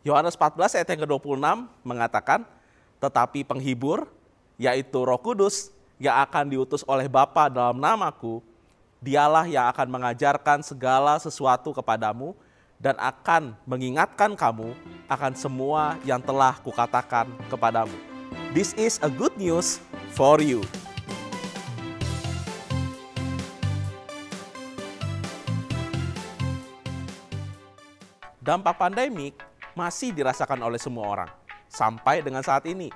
Yohanes 14 ayat yang ke-26 mengatakan, tetapi penghibur, yaitu Roh Kudus, yang akan diutus oleh Bapa dalam namaku, dialah yang akan mengajarkan segala sesuatu kepadamu dan akan mengingatkan kamu akan semua yang telah kukatakan kepadamu. This is a good news for you. Dampak pandemik masih dirasakan oleh semua orang, sampai dengan saat ini.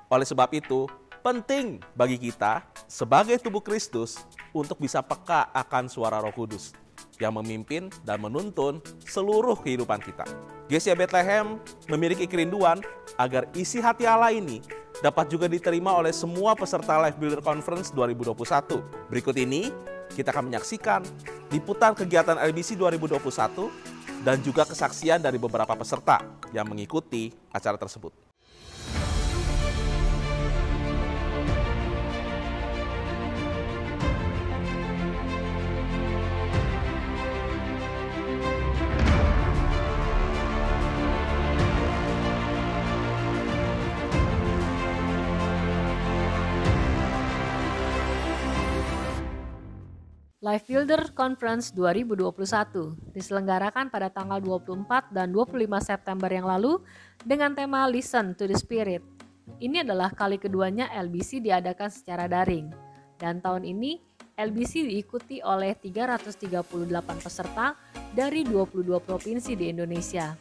Oleh sebab itu, penting bagi kita sebagai tubuh Kristus untuk bisa peka akan suara Roh Kudus yang memimpin dan menuntun seluruh kehidupan kita. GCI Bethlehem memiliki kerinduan agar isi hati Allah ini dapat juga diterima oleh semua peserta Life Builder Conference 2021. Berikut ini kita akan menyaksikan liputan kegiatan LBC 2021 dan juga kesaksian dari beberapa peserta yang mengikuti acara tersebut. Life Builder Conference 2021 diselenggarakan pada tanggal 24 dan 25 September yang lalu dengan tema Listen to the Spirit. Ini adalah kali keduanya LBC diadakan secara daring, dan tahun ini LBC diikuti oleh 338 peserta dari 22 provinsi di Indonesia.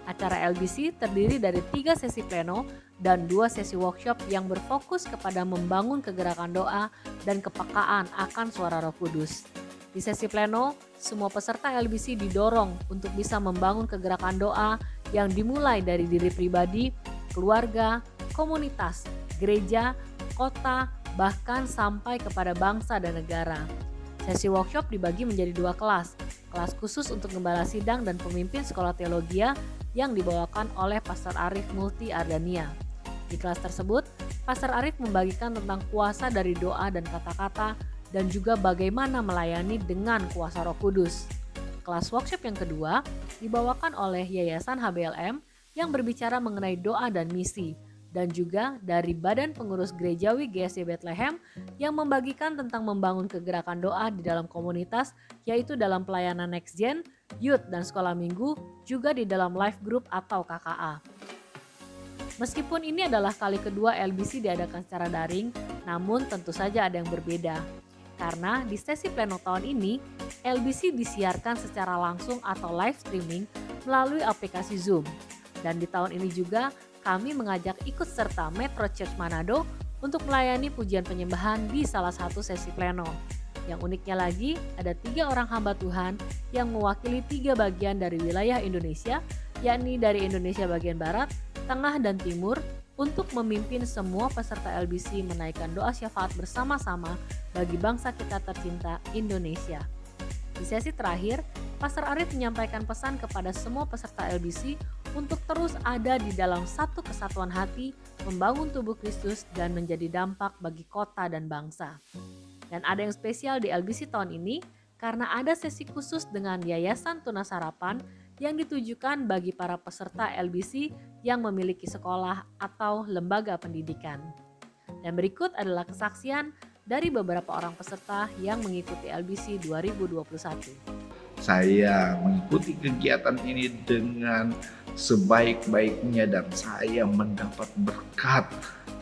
Acara LBC terdiri dari 3 sesi pleno dan 2 sesi workshop yang berfokus kepada membangun kegerakan doa dan kepekaan akan suara Roh Kudus. Di sesi pleno, semua peserta LBC didorong untuk bisa membangun kegerakan doa yang dimulai dari diri pribadi, keluarga, komunitas, gereja, kota, bahkan sampai kepada bangsa dan negara. Sesi workshop dibagi menjadi 2 kelas khusus untuk gembala sidang dan pemimpin sekolah teologia yang dibawakan oleh Pastor Arif Multi Ardania. Di kelas tersebut, Pastor Arif membagikan tentang kuasa dari doa dan kata-kata dan juga bagaimana melayani dengan kuasa Roh Kudus. Kelas workshop yang kedua dibawakan oleh Yayasan HBLM yang berbicara mengenai doa dan misi, dan juga dari Badan Pengurus Gerejawi GSI Bethlehem yang membagikan tentang membangun kegerakan doa di dalam komunitas, yaitu dalam pelayanan Next Gen, Youth dan Sekolah Minggu, juga di dalam Life Group atau KKA. Meskipun ini adalah kali kedua LBC diadakan secara daring, namun tentu saja ada yang berbeda. Karena di sesi pleno tahun ini, LBC disiarkan secara langsung atau live streaming melalui aplikasi Zoom. Dan di tahun ini juga kami mengajak ikut serta Metro Church Manado untuk melayani pujian penyembahan di salah satu sesi pleno. Yang uniknya lagi, ada 3 orang hamba Tuhan yang mewakili 3 bagian dari wilayah Indonesia, yakni dari Indonesia bagian Barat, Tengah, dan Timur, untuk memimpin semua peserta LBC menaikkan doa syafaat bersama-sama bagi bangsa kita tercinta Indonesia. Di sesi terakhir, Pastor Arif menyampaikan pesan kepada semua peserta LBC untuk terus ada di dalam satu kesatuan hati, membangun tubuh Kristus dan menjadi dampak bagi kota dan bangsa. Dan ada yang spesial di LBC tahun ini karena ada sesi khusus dengan Yayasan Tunas Harapan yang ditujukan bagi para peserta LBC yang memiliki sekolah atau lembaga pendidikan. Dan berikut adalah kesaksian dari beberapa orang peserta yang mengikuti LBC 2021. Saya mengikuti kegiatan ini dengan sebaik-baiknya dan saya mendapat berkat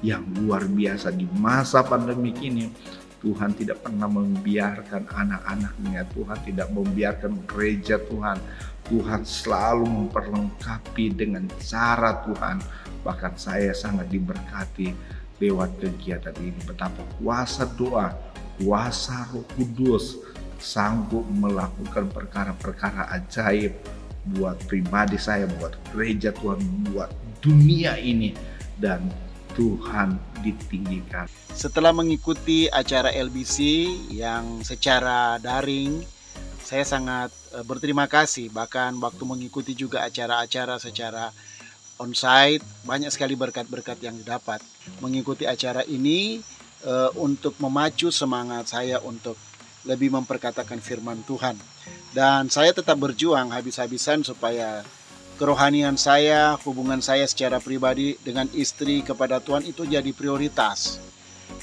yang luar biasa di masa pandemi ini. Tuhan tidak pernah membiarkan anak-anaknya, Tuhan tidak membiarkan gereja Tuhan. Tuhan selalu memperlengkapi dengan cara Tuhan. Bahkan saya sangat diberkati lewat kegiatan ini. Betapa kuasa doa, kuasa Roh Kudus sanggup melakukan perkara-perkara ajaib buat pribadi saya, buat gereja Tuhan, buat dunia ini, dan Tuhan ditinggikan. Setelah mengikuti acara LBC yang secara daring, saya sangat berterima kasih. Bahkan waktu mengikuti juga acara-acara secara onsite, banyak sekali berkat-berkat yang didapat. Mengikuti acara ini untuk memacu semangat saya untuk lebih memperkatakan firman Tuhan. Dan saya tetap berjuang habis-habisan supaya kerohanian saya, hubungan saya secara pribadi dengan istri kepada Tuhan itu jadi prioritas.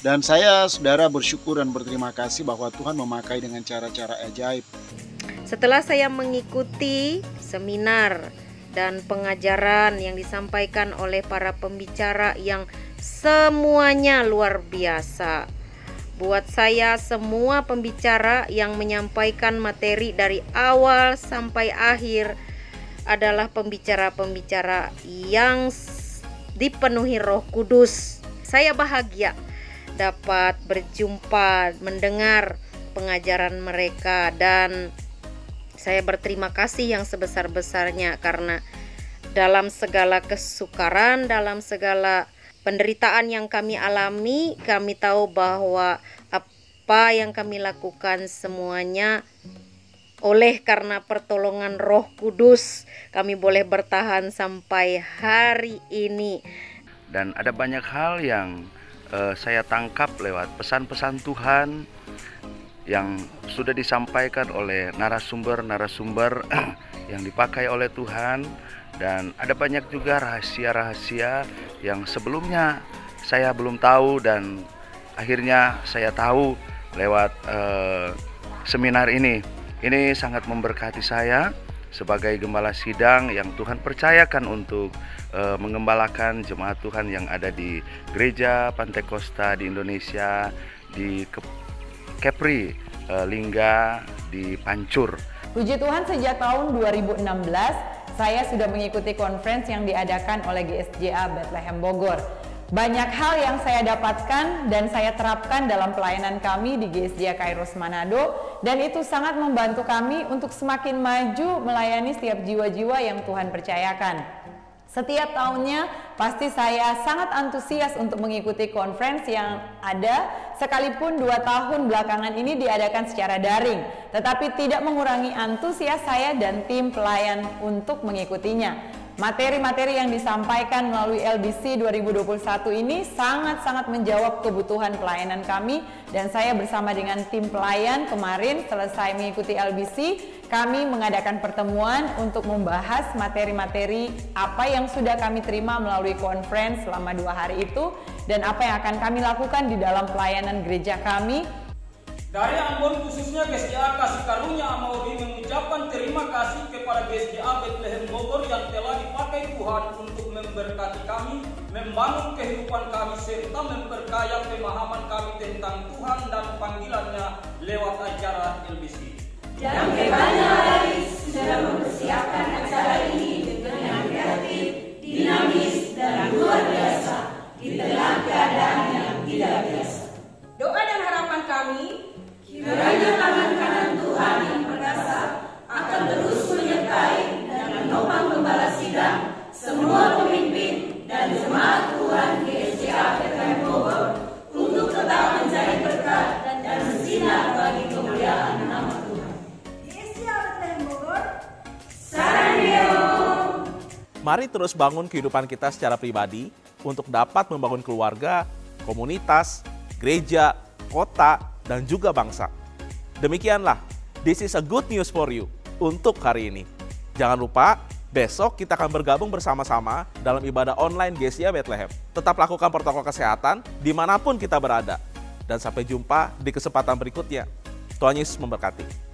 Dan saya, saudara, bersyukur dan berterima kasih bahwa Tuhan memakai dengan cara-cara ajaib. Setelah saya mengikuti seminar dan pengajaran yang disampaikan oleh para pembicara yang semuanya luar biasa. Buat saya, semua pembicara yang menyampaikan materi dari awal sampai akhir adalah pembicara-pembicara yang dipenuhi Roh Kudus. Saya bahagia dapat berjumpa, mendengar pengajaran mereka, dan saya berterima kasih yang sebesar-besarnya karena dalam segala kesukaran, dalam segala penderitaan yang kami alami, kami tahu bahwa apa yang kami lakukan semuanya oleh karena pertolongan Roh Kudus, kami boleh bertahan sampai hari ini. Dan ada banyak hal yang saya tangkap lewat pesan-pesan Tuhan yang sudah disampaikan oleh narasumber-narasumber yang dipakai oleh Tuhan. Dan ada banyak juga rahasia-rahasia yang sebelumnya saya belum tahu, dan akhirnya saya tahu lewat seminar ini. Ini sangat memberkati saya sebagai gembala sidang yang Tuhan percayakan untuk mengembalakan jemaat Tuhan yang ada di Gereja Pantai Kosta di Indonesia, di Kepri, Lingga, di Pancur. Puji Tuhan, sejak tahun 2016 saya sudah mengikuti conference yang diadakan oleh GSJA Bethlehem Bogor. Banyak hal yang saya dapatkan dan saya terapkan dalam pelayanan kami di GSJA Kairos Manado, dan itu sangat membantu kami untuk semakin maju melayani setiap jiwa-jiwa yang Tuhan percayakan. Setiap tahunnya pasti saya sangat antusias untuk mengikuti conference yang ada, sekalipun 2 tahun belakangan ini diadakan secara daring, tetapi tidak mengurangi antusias saya dan tim pelayan untuk mengikutinya. Materi-materi yang disampaikan melalui LBC 2021 ini sangat-sangat menjawab kebutuhan pelayanan kami, dan saya bersama dengan tim pelayan kemarin selesai mengikuti LBC, kami mengadakan pertemuan untuk membahas materi-materi apa yang sudah kami terima melalui conference selama 2 hari itu, dan apa yang akan kami lakukan di dalam pelayanan gereja kami. Dari Ambon, khususnya GSJA Kasih Karunia Amauri, mengucapkan terima kasih kepada GSJA Bethlehem Bogor yang telah dipakai Tuhan untuk memberkati kami, membangun kehidupan kami, serta memperkaya pemahaman kami tentang Tuhan dan panggilannya lewat acara LBC. Dan kebanyakan hari sudah mempersiapkan acara ini dengan kreatif, dinamis, dan luar biasa di tengah keadaan yang tidak biasa. Doa dan harapan kami, kiranya tangan kanan Tuhan yang perkasa akan terus menyertai dan menopang gembala sidang, semua pemimpin dan jemaat Tuhan GSJA Bethlehem Bogor untuk tetap mencari berkat dan bersinar bagi kemuliaan nama Tuhan. GSJA Bethlehem Bogor, Saraneo. Mari terus bangun kehidupan kita secara pribadi untuk dapat membangun keluarga, komunitas, gereja, kota, dan juga bangsa. Demikianlah, this is a good news for you untuk hari ini. Jangan lupa, besok kita akan bergabung bersama-sama dalam ibadah online GSJA Bethlehem. Tetap lakukan protokol kesehatan dimanapun kita berada. Dan sampai jumpa di kesempatan berikutnya. Tuhan Yesus memberkati.